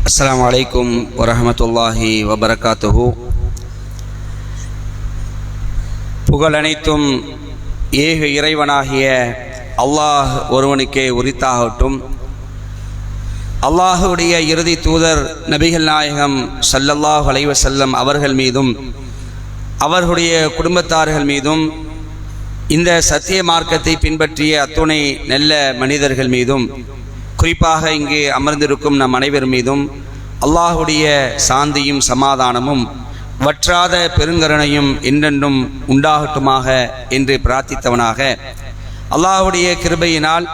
அஸ்ஸலாமு அலைக்கும் வரஹ்மத்துல்லாஹி வபரகாத்துஹு. புகழ் அனைத்தும் ஏக இறைவனாகிய அல்லாஹ் ஒருவனுக்கே உரித்தாகட்டும். அல்லாஹுடைய இறுதி தூதர் நபிகள் நாயகம் ஸல்லல்லாஹு அலைஹி வஸல்லம் அவர்கள் மீதும் அவர்களுடைய குடும்பத்தார்கள் மீதும் இந்த சத்திய மார்க்கத்தை பின்பற்றிய அத்துணை நல்ல மனிதர்கள் மீதும் குறிப்பாக இங்கு அமர்ந்திருக்கும் நம் அனைவர் மீதும் அல்லாஹுடைய சாந்தியும் சமாதானமும் வற்றாத பெருங்கருணையும் என்றென்றும் உண்டாகட்டுமாக என்று பிரார்த்தித்தவனாக அல்லாஹுடைய கிருபையினால்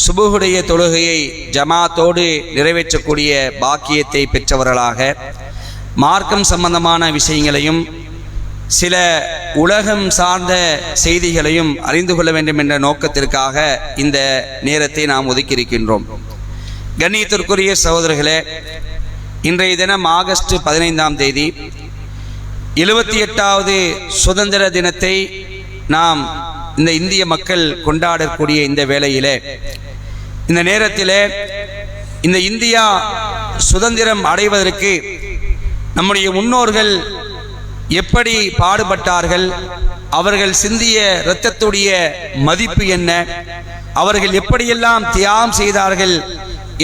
சுபுஹுடைய தொழுகையை ஜமாத்தோடு நிறைவேற்றக்கூடிய பாக்கியத்தை பெற்றவர்களாக மார்க்கம் சம்பந்தமான விஷயங்களையும் சில உலகம் சார்ந்த செய்திகளையும் அறிந்து கொள்ள வேண்டும் என்ற நோக்கத்திற்காக இந்த நேரத்தை நாம் ஒதுக்கியிருக்கின்றோம். கண்ணியத்திற்குரிய சகோதரர்களே, இன்றைய தினம் ஆகஸ்ட் 15ஆம் தேதி 78வது சுதந்திர தினத்தை நாம் இந்த இந்திய மக்கள் கொண்டாடக்கூடிய இந்த வேளையிலே, இந்த நேரத்திலே இந்த இந்தியா சுதந்திரம் அடைவதற்கு நம்முடைய முன்னோர்கள் எப்படி பாடுபட்டார்கள், அவர்கள் சிந்திய இரத்தத்துடைய மதிப்பு என்ன, அவர்கள் எப்படியெல்லாம் தியாகம் செய்தார்கள்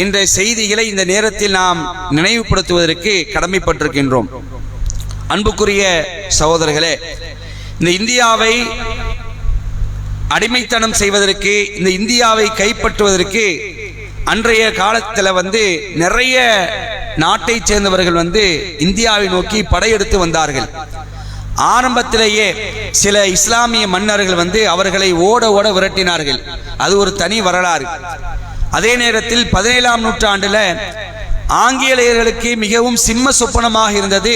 என்ற செய்திகளை இந்த நேரத்தில் நாம் நினைவுபடுத்துவதற்கு கடமைப்பட்டிருக்கின்றோம். அன்புக்குரிய சகோதரர்களே, இந்த இந்தியாவை அடிமைத்தனம் செய்வதற்கு, இந்த இந்தியாவை கைப்பற்றுவதற்கு அன்றைய காலத்தில் நிறைய நாட்டை சேர்ந்தவர்கள் இந்தியாவை நோக்கி படையெடுத்து வந்தார்கள். ஆரம்பத்திலேயே சில இஸ்லாமிய மன்னர்கள் அவர்களை ஓட ஓட விரட்டினார்கள். அது ஒரு தனி வரலாறு. அதே நேரத்தில் 17ஆம் நூற்றாண்டுல ஆங்கிலேயர்களுக்கு மிகவும் சிம்ம சொப்பனமாக இருந்தது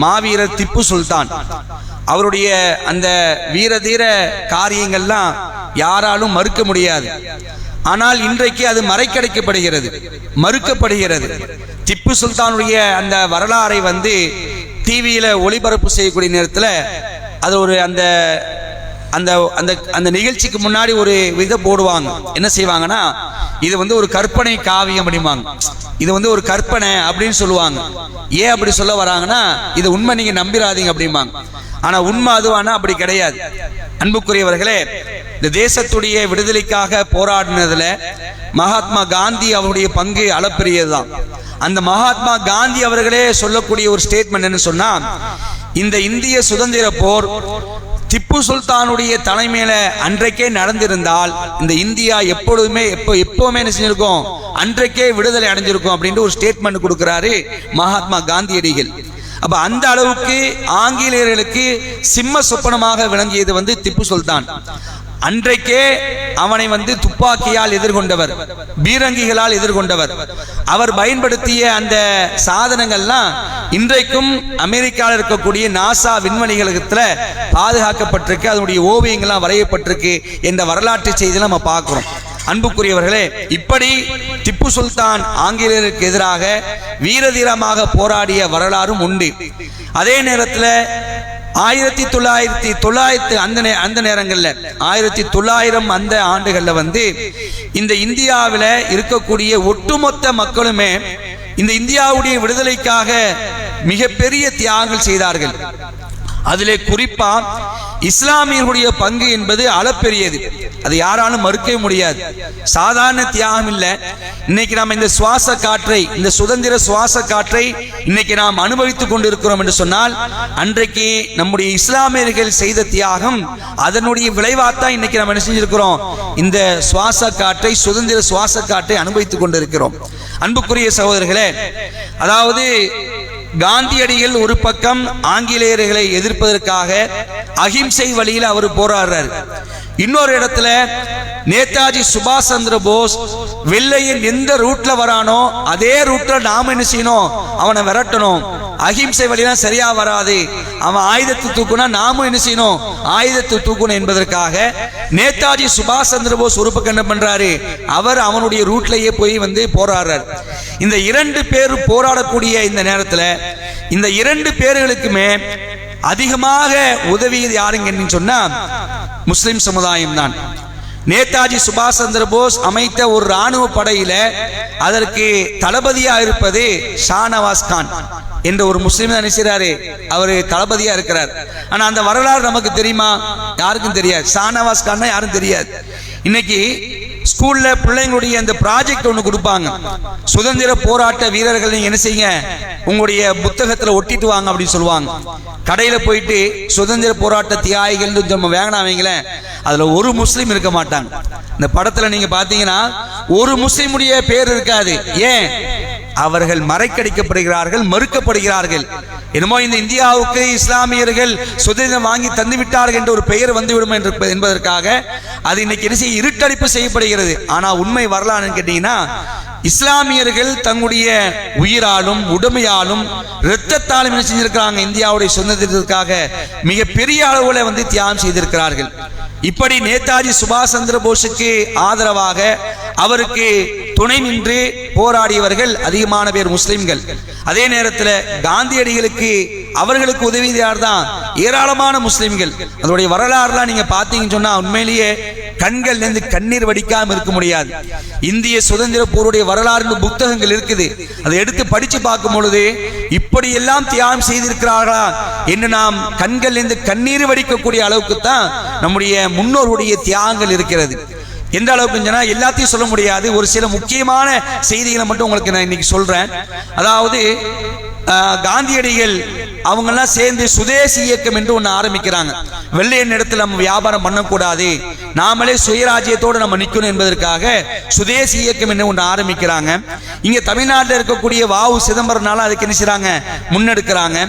மாவீரர் திப்பு சுல்தான். அவருடைய அந்த வீரதீர காரியங்கள்லாம் யாராலும் மறுக்க முடியாது. ஆனால் இன்றைக்கு அது மறுக்கப்படுகிறது. திப்பு சுல்தானுடைய அந்த வரலாறை டிவியில ஒளிபரப்பு செய்யக்கூடிய நேரத்தில் அது ஒரு அந்த அந்த அந்த அந்த நிகழ்ச்சிக்கு முன்னாடி ஒரு விதை போடுவாங்க. என்ன செய்வாங்கன்னா, இது ஒரு கற்பனை காவியம் அப்படிம்பாங்க. இது ஒரு கற்பனை அப்படின்னு சொல்லுவாங்க. ஏன் அப்படி சொல்ல வராங்கன்னா, இது உண்மை, நீங்க நம்பிராதீங்க அப்படிம்பாங்க. ஆனா உண்மை அதுவானா அப்படி கிடையாது. அன்புக்குரியவர்களே, இந்த தேசத்துடைய விடுதலைக்காக போராடினதுல மகாத்மா காந்தி அவருடைய பங்கு அளப்பெரியதுதான். அந்த மகாத்மா காந்தி அவர்களே சொல்லக்கூடிய ஒரு ஸ்டேட்மெண்ட் என்ன சொன்னா, இந்த இந்திய சுதந்திர போர் திப்பு சுல்தானுடைய தலைமையில அன்றைக்கே நடந்திருந்தால் இந்த இந்தியா எப்பவுமே என்ன செஞ்சிருக்கும், அன்றைக்கே விடுதலை அடைஞ்சிருக்கும் அப்படின்ட்டு ஒரு ஸ்டேட்மெண்ட் கொடுக்கிறாரு மகாத்மா காந்தியடிகள். அப்ப அந்த அளவுக்கு ஆங்கிலேயர்களுக்கு சிம்ம சொப்பனமாக விளங்கியது திப்பு சுல்தான். அன்றைக்கே அவனை துப்பாக்கியால் எதிர்கொண்டவர், பீரங்கிகளால் எதிர்கொண்டவர். அவர் பயன்படுத்திய அந்த சாதனங்கள்லாம் இன்றைக்கும் அமெரிக்காவில் இருக்கக்கூடிய நாசா விண்வெளிகளத்துல பாதுகாக்கப்பட்டிருக்கு. அதனுடைய ஓவியங்கள்லாம் வரையப்பட்டிருக்கு என்ற வரலாற்று செய்தியை நம்ம பார்க்கிறோம். அன்புக்குரியவர்களே, இப்படி திப்பு சுல்தான் ஆங்கிலேயருக்கு எதிராக வீரதீரமாக போராடிய வரலாறும் உண்டு. அதே நேரத்தில் 1900 அந்த நேரங்கள்ல 1900 அந்த ஆண்டுகள்ல இந்த இந்தியாவில் இருக்கக்கூடிய ஒட்டுமொத்த மக்களுமே இந்த இந்தியாவுடைய விடுதலைக்காக மிகப்பெரிய தியாகங்கள் செய்தார்கள். அதிலே குறிப்பா இஸ்லாமியர்களுடைய பங்கு என்பது அளப்பெரியது. அது யாராலும் மறுக்க முடியாது. சாதாரண தியாகம் இல்லை. இன்னைக்கு நாம் இந்த சுவாச காற்றை, இந்த சுதந்திர சுவாச காற்றை இன்னைக்கு நாம் அனுபவித்துக் கொண்டிருக்கிறோம் என்று சொன்னால், அன்றைக்கு நம்முடைய இஸ்லாமியர்கள் செய்த தியாகம், அதனுடைய விளைவாத்தான் இன்னைக்கு நாம் என்ன செஞ்சிருக்கிறோம், இந்த சுவாச காற்றை, சுதந்திர சுவாச காற்றை அனுபவித்துக் கொண்டிருக்கிறோம். அன்புக்குரிய சகோதரர்களே, அதாவது காந்தியடிகள் ஒரு பக்கம் ஆங்கிலேயர்களை எதிர்ப்பதற்காக அகிம்சை வழியில் அவர் போராடுறார். இன்னொரு இடத்துல நேதாஜி சுபாஷ் சந்திர போஸ் வெள்ளையன் எந்த ரூட்ல வரானோ அதே ரூட்ல நாம என்ன செய்யணும், அவனை விரட்டணும். அகிம்சை வழியெல்லாம் சரியா வராது, அவன் ஆயுதத்தை தூக்குனா நாமும் என்ன செய்யணும், ஆயுதத்தை தூக்கணும் என்பதற்காக நேதாஜி சுபாஷ் சந்திர போஸ் ஒரு பக்கம் என்ன பண்றாரு, அவர் அவனுடைய ரூட்லயே போய் போராடுறார். இந்த இரண்டு பேர் போராடக்கூடிய இந்த நேரத்தில் இந்த இரண்டு பேர்களுக்குமே அதிகமாக உதவியது யாருங்கன்னு சொன்னா முஸ்லிம் சமுதாயம் தான். நேதாஜி சுபாஷ் சந்திர போஸ் அமைத்த ஒரு ராணுவ படையில அதற்கு தளபதியா இருப்பது ஷாநவாஸ் கான் என்ற ஒரு முஸ்லீம் தான் நினைச்சாரு, அவரு தளபதியா இருக்கிறார். ஆனா அந்த வரலாறு நமக்கு தெரியுமா? யாருக்கும் தெரியாது. ஷாநவாஸ் கான் யாரும் தெரியாது. இன்னைக்கு ஸ்கூல்ல பிள்ளைங்களுடைய அந்த ப்ராஜெக்ட் ஒன்று கொடுப்பாங்க. சுதந்திர போராட்ட வீரர்கள் நீங்க என்ன செய்யுங்க, உங்களுடைய புத்தகத்துல ஒட்டிட்டு வாங்க அப்படின்னு சொல்லுவாங்க. கடையில போயிட்டு சுதந்திர போராட்ட தியாகிகள் வேங்கலாம் வைங்களேன், அதுல ஒரு முஸ்லீம் இருக்க மாட்டாங்க. இந்த படத்துல நீங்க பாத்தீங்கன்னா ஒரு முஸ்லீமுடைய பேர் இருக்காது. ஏன்? அவர்கள் மறைக்கடிக்கப்படுகிறார்கள், மறுக்கப்படுகிறார்கள். என்னமோ இந்த இந்தியாவுக்கு இஸ்லாமியர்கள் சுதந்திரம் வாங்கி தந்து விட்டார்கள் என்ற ஒரு பெயர் வந்துவிடும் என்பதற்காக அது இன்னைக்கு என்ன செய்ய, இருட்டடிப்பு செய்யப்படுகிறது. ஆனா உண்மை வரலாறு கேட்டீங்கன்னா, இஸ்லாமியர்கள் தங்களுடைய உயிராலும் உடமையாலும் இரத்தத்தாலும் என்ன செஞ்சிருக்கிறாங்க, இந்தியாவுடைய சுதந்திரத்திற்காக மிக பெரிய அளவுல தியாகம் செய்திருக்கிறார்கள். இப்படி நேதாஜி சுபாஷ் சந்திர போஸுக்கு ஆதரவாக அவருக்கு துணை நின்று போராடியவர்கள் அதிகமான பேர் முஸ்லிம்கள். அதே நேரத்தில் காந்தியடிகளுக்கு அவர்களுக்கு உதவி தான் ஏராளமான முஸ்லிம்கள். அதனுடைய வரலாறுலாம் நீங்க பார்த்தீங்கன்னு சொன்னா உண்மையிலேயே கண்கள் இருந்து கண்ணீர் வடிக்காம இருக்க முடியாது. இந்திய சுதந்திர போருடைய வரலாறு புத்தகங்கள் இருக்குது. அதை எடுத்து படிச்சு பார்க்கும் பொழுது இப்படி எல்லாம் தியாகம் செய்திருக்கிறார்களா என்று நாம் கண்கள் இருந்து கண்ணீர் வடிக்கக்கூடிய அளவுக்கு தான் நம்முடைய முன்னோருடைய தியாகங்கள் இருக்கிறது. எந்த அளவுக்கு சொன்னா எல்லாத்தையும் சொல்ல முடியாது. ஒரு சில முக்கியமான செய்திகளை மட்டும் உங்களுக்கு நான் இன்னைக்கு சொல்றேன். அதாவது காந்தியடிகள் அவங்கெல்லாம் சேர்ந்து சுதேசி இயக்கம் என்று ஒன்று ஆரம்பிக்கிறாங்க. வெள்ளையன் இடத்துல நம்ம வியாபாரம் பண்ணக்கூடாது, நாமளே சுயராஜ்யத்தோடு நம்ம நிற்கணும் என்பதற்காக சுதேசி இயக்கம் என்று ஒன்று ஆரம்பிக்கிறாங்க. இங்க தமிழ்நாட்டில் இருக்கக்கூடிய வாவு சிதம்பரனால அதுக்கு என்ன செய்றாங்க, முன்னெடுக்கிறாங்க.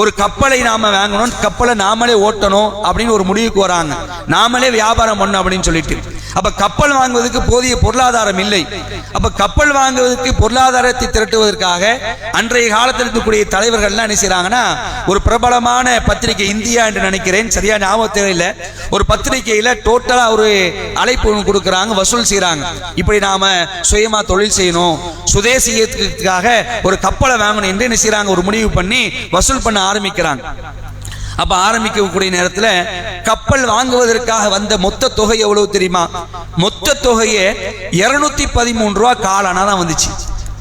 ஒரு கப்பலை நாம வாங்கணும், கப்பலை நாமளே ஓட்டணும் அப்படின்னு ஒரு முடிவுக்கு வராங்க. நாமளே வியாபாரம் பண்ணணும் அப்படின்னு சொல்லிட்டு. அப்ப கப்பல் வாங்குவதற்கு போதிய பொருளாதாரம் இல்லை. அப்ப கப்பல் வாங்குவதற்கு பொருளாதாரத்தை திரட்டுவதற்காக அன்றைய காலத்தில் இருக்கக்கூடிய தலைவர்கள் என்ன செய்றாங்கன்னா, ஒரு பிரபலமான பத்திரிகை, இந்தியா என்று நினைக்கிறேன், சரியா ஞாபகத்தில் இல்லை, ஒரு பத்திரிகையில டோட்டலா ஒரு அழைப்பு கொடுக்கறாங்க, வசூல் செய்யறாங்க. இப்படி நாம சுயமா தொழில் செய்யணும், சுதேசியத்துக்காக ஒரு கப்பலை வாங்கணும் என்று என்ன செய்யறாங்க, ஒரு முடிவு பண்ணி வசூல் பண்ண ஆரம்பிக்கிறாங்க. அப்ப ஆரம்பிக்கக்கூடிய நேரத்தில் கப்பல் வாங்குவதற்காக வந்த மொத்த தொகை எவ்வளவு தெரியுமா? மொத்த தொகையே 213 ரூபா காலானா தான் வந்துச்சு.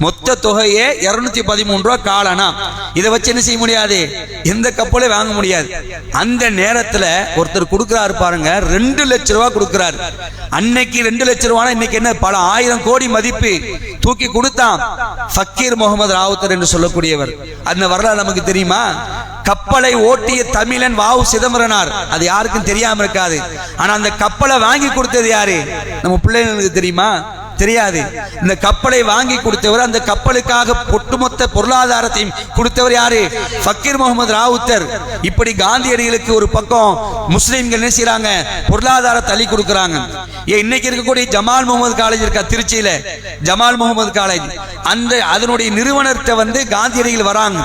மொத்த தொகையே 213 ரூபா காலானா. இதை வச்சு என்ன செய்ய முடியாது, எந்த கப்பலே வாங்க முடியாது. அந்த நேரத்துல ஒருத்தர் கொடுக்கிறாரு பாருங்க, 2 லட்சம் ரூபாய் கொடுக்கிறாரு. அன்னைக்கு 2 லட்சம் ரூபாய் இன்னைக்கு என்ன பல 1000 கோடி மதிப்பு. தூக்கி கொடுத்தான் ஃபக்கீர் முகமது ராவுத்தர் என்று சொல்லக்கூடியவர். அந்த வரலாறு நமக்கு தெரியுமா? கப்பலை ஓட்டிய தமிழன் வாவு சிதம்பரனார். அது யாருக்கும் தெரியாம இருக்காது. ஆனா அந்த கப்பலை வாங்கி கொடுத்தது யாரு, நம்ம பிள்ளைங்களுக்கு தெரியுமா? தெரியாது. இந்த கப்பலை வாங்கி கொடுத்தவர், அந்த கப்பலுக்காக ஒட்டுமொத்த பொருளாதாரத்தையும் கொடுத்தவர் யாரு? ஃபக்கீர் முகமது ராவுத்தர். இப்படி காந்தியடிகளுக்கு ஒரு பக்கம் முஸ்லிம்கள் என்ன செய்றாங்க, பொருளாதாரத்தை அள்ளி கொடுக்குறாங்க. இன்னைக்கு இருக்கக்கூடிய ஜமால் முகமது காலேஜ் இருக்கா திருச்சியில, ஜமால் முகமது காலேஜ், அந்த அதனுடைய நிறுவனத்தை காந்தியடிகள் வராங்க,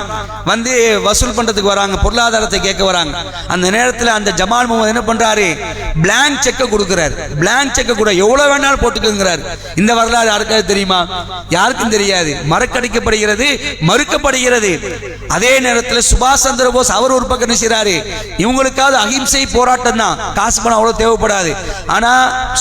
வசூல் பண்றதுக்கு வராங்க, பொருளாதாரத்தை கேட்க வராங்க. அந்த நேரத்தில் அந்த ஜமால் முகமது என்ன பண்றாரு, பிளாங்க் செக்க கொடுக்கிறார். பிளாங்க் செக்க கூட எவ்வளவு வேணாலும் போட்டுக்குங்கிறார். இந்த வரலாறு யாருக்காவது தெரியுமா? யாருக்கும் தெரியாது. மறக்கடிக்கப்படுகிறது, மறுக்கப்படுகிறது. அதே நேரத்தில் சுபாஷ் சந்திர போஸ் அவர் ஒரு பக்கம் செய்றாரு, இவங்களுக்காவது அகிம்சை போராட்டம் தான், காசு பணம் அவ்வளவு தேவைப்படாது. ஆனா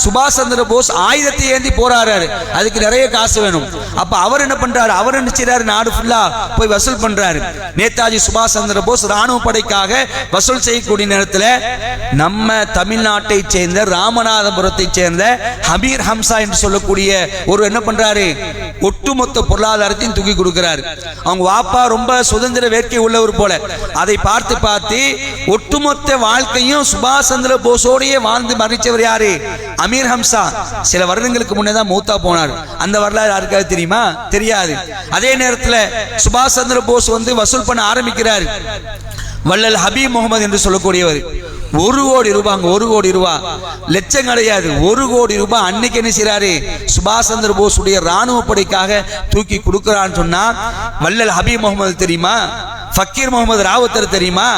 சுபாஷ் சந்திர போஸ் ஆயுதத்தை ஏந்தி போராடுறாரு, அதுக்கு நிறைய காசு வேணும். அப்ப அவர் என்ன பண்றாரு, அவர் என்ன செய்றாரு, நாடு ஃபுல்லா போய் வசூல் பண்றாரு. நேதாஜி சுபாஷ் சந்திர போஸ் ராணுவ படைக்காக வசூல் செய்யக்கூடிய நேரத்தில் நம்ம தமிழ்நாட்டை சேர்ந்த ராமநாதபுரத்தை சேர்ந்த அமீர் ஹம்சா என்று சொல்லக்கூடிய ஒரு என்ன பண்றாரு, ஒட்டுமொத்த பொருளாதாரத்தையும் தூக்கி கொடுக்கிறாரு. அவங்க வாப்பா ரொம்ப சுதந்திர வேட்கை உள்ளவர் போல. அதை பார்த்து பார்த்து ஒட்டுமொத்த வாழ்க்கையும் சுபாஷ் சந்திர போஸோடையே வாழ்ந்து மறைச்சவர் யாரு, அமீர் ஹம்சா. சில வருடங்களுக்கு முன்னே மூத்தா போனார். அந்த வரலாறு யாருக்காவது தெரியுமா? தெரியாது. அதே நேரத்தில் சுபாஷ் சந்திர போஸ் வசூல் பண்ண ஆரம்பிக்கிறார். வள்ளல் ஹபீப் முகமது என்று சொல்லக்கூடியவர் 1 கோடி ரூபாய், 1 கோடி ரூபாய், லட்சம் கிடையாது, 1 கோடி ரூபாய் அன்னைக்கு என்ன செய்றாரு, சுபாஷ் சந்திர போஸுடைய ராணுவ படைக்காக தூக்கி கொடுக்கிறான்னு சொன்னா வள்ளல் ஹபீப் முகமது தெரியுமா? ஃபக்கீர் முகமது ராவுத்தர் தெரியுமா?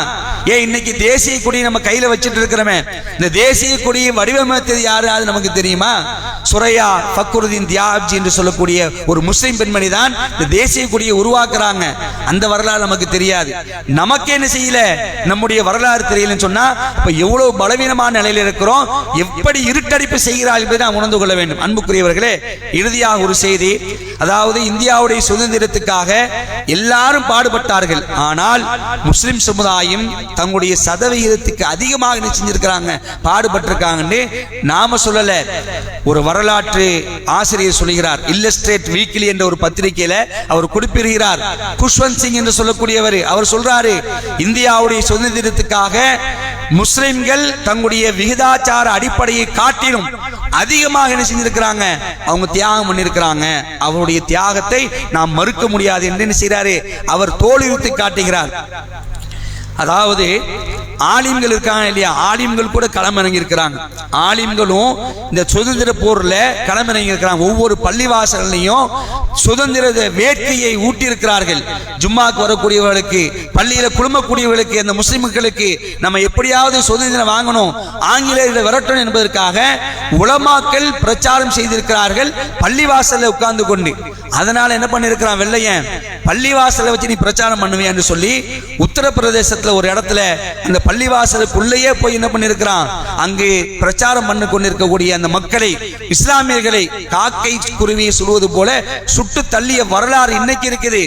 ஏன் இன்னைக்கு தேசிய கொடி நம்ம கையில வச்சிட்டு இருக்கிறோமே, இந்த தேசிய கொடியை வடிவமைத்தது யாரு அது நமக்கு தெரியுமா? சுரையா ஃபக்ருதீன் தியாப்ஜி என்று சொல்லக்கூடிய ஒரு முஸ்லிம் பெண்மணி தான் இந்த தேசிய கொடியை உருவாக்குறாங்க. அந்த வரலாறு நமக்கு தெரியாது. நமக்கு என்ன செய்யல, நம்முடைய வரலாறு தெரியலன்னு சொன்னா இப்ப எவ்வளவு பலவீனமான நிலையில் இருக்கிறோம், எப்படி இருட்டடிப்பு செய்கிறார் என்பதை நாம் உணர்ந்து கொள்ள வேண்டும். அன்புக்குரியவர்களே, இறுதியாக ஒரு செய்தி, அதாவது இந்தியாவுடைய சுதந்திரத்துக்காக எல்லாரும் பாடுபட்டார்கள். ஆனால் முஸ்லிம் சமுதாயம் தங்களுடைய சதவிகிதத்துக்கு அதிகமாக என்ன செஞ்சிருக்கிறாங்க, பாடுபட்டிருக்காங்கன்னு நாம சொல்லல. ஒரு வரலாற்று ஆசிரியர் சொல்கிறார், இல்லஸ்ட்ரேட் வீக்லி என்ற ஒரு பத்திரிகையில அவர் குறிப்பிடுகிறார். குஷ்வந்த் சிங் என்று சொல்லக்கூடியவர், அவர் சொல்றாரு, இந்தியாவுடைய சுதந்திரத்துக்காக முஸ்லிம்கள் தங்களுடைய விகிதாச்சார அடிப்படையை காட்டிலும் அதிகமாக என்ன செஞ்சிருக்கிறாங்க, அவங்க தியாகம் பண்ணிருக்கிறாங்க. அவருடைய தியாகத்தை நாம் மறுக்க முடியாது என்று என்ன செய்யறாரு, அவர் தோலுரித்து காட்டுகிறார். அதாவது ஆலிம்கள் இருக்காங்க இல்லையா, ஆலிம்கள் கூட களமிறங்கி இருக்கிறாங்க. ஆலிம்களும் இந்த சுதந்திர போர்ல களமிறங்கி இருக்கிறாங்க. ஒவ்வொரு பள்ளிவாசல்லையும் சுதந்திர வேட்கையை ஊட்டி இருக்கிறார்கள். ஜும்மாக்கு வரக்கூடியவர்களுக்கு, பள்ளியில குழுமக்கூடியவர்களுக்கு, அந்த முஸ்லிம்களுக்கு நம்ம எப்படியாவது சுதந்திரம் வாங்கணும், ஆங்கிலேயர்களை விரட்டணும் என்பதற்காக உலமாக்கள் பிரச்சாரம் செய்திருக்கிறார்கள் பள்ளிவாசல்ல உட்கார்ந்து கொண்டு. அதனால என்ன பண்ணிருக்கிறான் வெள்ளையன், பள்ளிவாசலை வச்சு நீ பிரச்சாரம் பண்ணுவேன் என்று சொல்லி உத்தரப்பிரதேசத்துல ஒரு இடத்துல அந்த பள்ளிவாசலுக்குள்ளேயே போய் என்ன பண்ணிருக்கிறான், அங்கு பிரச்சாரம் பண்ணி கொண்டிருக்கக்கூடிய அந்த மக்களை, இஸ்லாமியர்களை காக்கை குருவியை சொல்வது போல சுட்டு தள்ளிய வரலாறு இன்னைக்கு இருக்குது.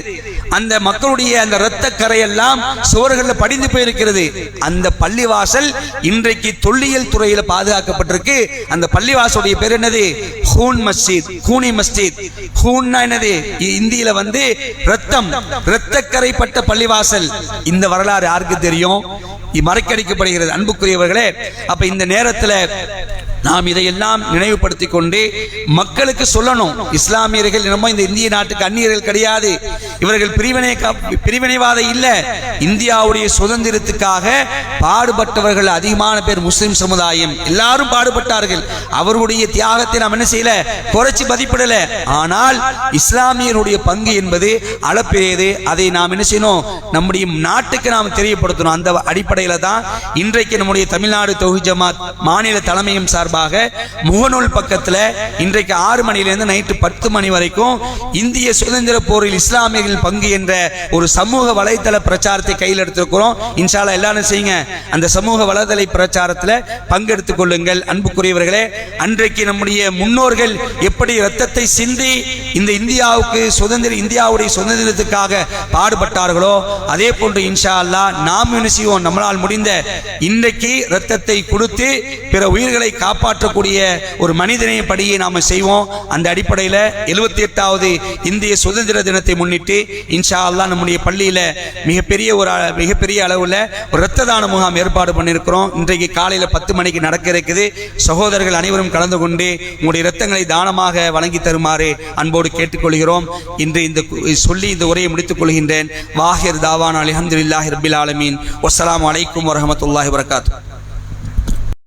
அந்த மக்களுடைய அந்த இரத்த கரையெல்லாம் சுவர்களில் படிந்து போயிருக்கிறது. அந்த பள்ளிவாசல் இன்றைக்கு தொல்லியல் துறையில பாதுகாக்கப்பட்டிருக்கு. அந்த பள்ளிவாசலுடைய பேர் என்னது, ஹூன் மஸ்ஜித், ஹூனி மஸ்ஜித். ஹூன்னா என்னது, இந்தியில வந்து ரத்தம், இரத்தக்கரைப்பட்ட பள்ளிவாசல். இந்த வரலாறு யாருக்கு தெரியும், மறைக்கடிக்கப்படுகிறது. அன்புக்குரியவர்களே, அப்ப இந்த நேரத்தில் நாம் இதையெல்லாம் நினைவுபடுத்திக் கொண்டு மக்களுக்கு சொல்லணும், இஸ்லாமியர்கள் நம்ம இந்த இந்திய நாட்டுக்கு அந்நியர்கள் கிடையாது, இவர்கள் பிரிவினைவாத இல்ல. இந்தியாவுடைய சுதந்திரத்துக்காக பாடுபட்டவர்கள் அதிகமான பேர் முஸ்லிம் சமுதாயம், எல்லாரும் பாடுபட்டார்கள். அவர்களுடைய தியாகத்தை நாம் என்ன செய்யல, குறைச்சி மதிப்பிடல. ஆனால் இஸ்லாமியருடைய பங்கு என்பது அளப்பெரியது. அதை நாம் என்ன செய்யணும், நம்முடைய நாட்டுக்கு நாம் தெரியப்படுத்தணும். அந்த அடிப்படையில தான் இன்றைக்கு நம்முடைய தமிழ்நாடு தௌஹீத் ஜமாத் மாநில தலைமையும் சார்பாக முகநூல் பக்கத்தில் இன்றைக்கு 6 மணியிலிருந்து நைட்டு 10 மணி வரைக்கும் இந்திய சுதந்திர போரில் இஸ்லாமியர்கள் பங்கு என்ற ஒரு சமூக வலைதள பிரச்சாரத்தை கையில் எடுத்திருக்கிறோம். இன்ஷா அல்லாஹ் எல்லாரும் செய்யுங்க, அந்த சமூக வலைதள பிரச்சாரத்தில் பங்கெடுத்துக் கொள்ளுங்கள். அன்புக்குரியவர்களே, அன்றைக்கு நம்முடைய முன்னோர்கள் எப்படி இரத்தத்தை சிந்தி இந்த இந்தியாவுக்கு இந்தியாவுடைய சுதந்திரத்துக்காக பாடுபட்டார்களோ அதே போன்று இன்ஷா அல்லாஹ் நாம் என்ன செய்வோம், நம்மளால் முடிந்த இன்றைக்கு இரத்தத்தை கொடுத்து பிற உயிர்களை காப்பாற்றக்கூடிய ஒரு மனிதனைய படியை நாம செய்வோம். அந்த அடிப்படையில் 78வது இந்திய சுதந்திர தினத்தை முன்னிட்டு இன்ஷா அல்லாஹ் நம்முடைய பள்ளியில மிகப்பெரிய அளவுல ஒரு இரத்த தான முகாம் ஏற்பாடு பண்ணியிருக்கிறோம். இன்றைக்கு காலையில 10 மணிக்கு நடக்க இருக்குது. சகோதரர்கள் அனைவரும் கலந்து கொண்டு உங்களுடைய இரத்தங்களை தானமாக வழங்கி தருமாறு அன்போடு கேட்டுக்கொள்கிறோம். இன்று இந்த சொல்லி இந்த உரையை முடித்துக் கொள்கின்றேன். வாஹிர் தாவானா அல்ஹம்துலில்லாஹி ரப்பில் ஆலமீன். வஸ்ஸலாமு அலைக்கும் வரஹ்மத்துல்லாஹி வபரகாத்துஹு.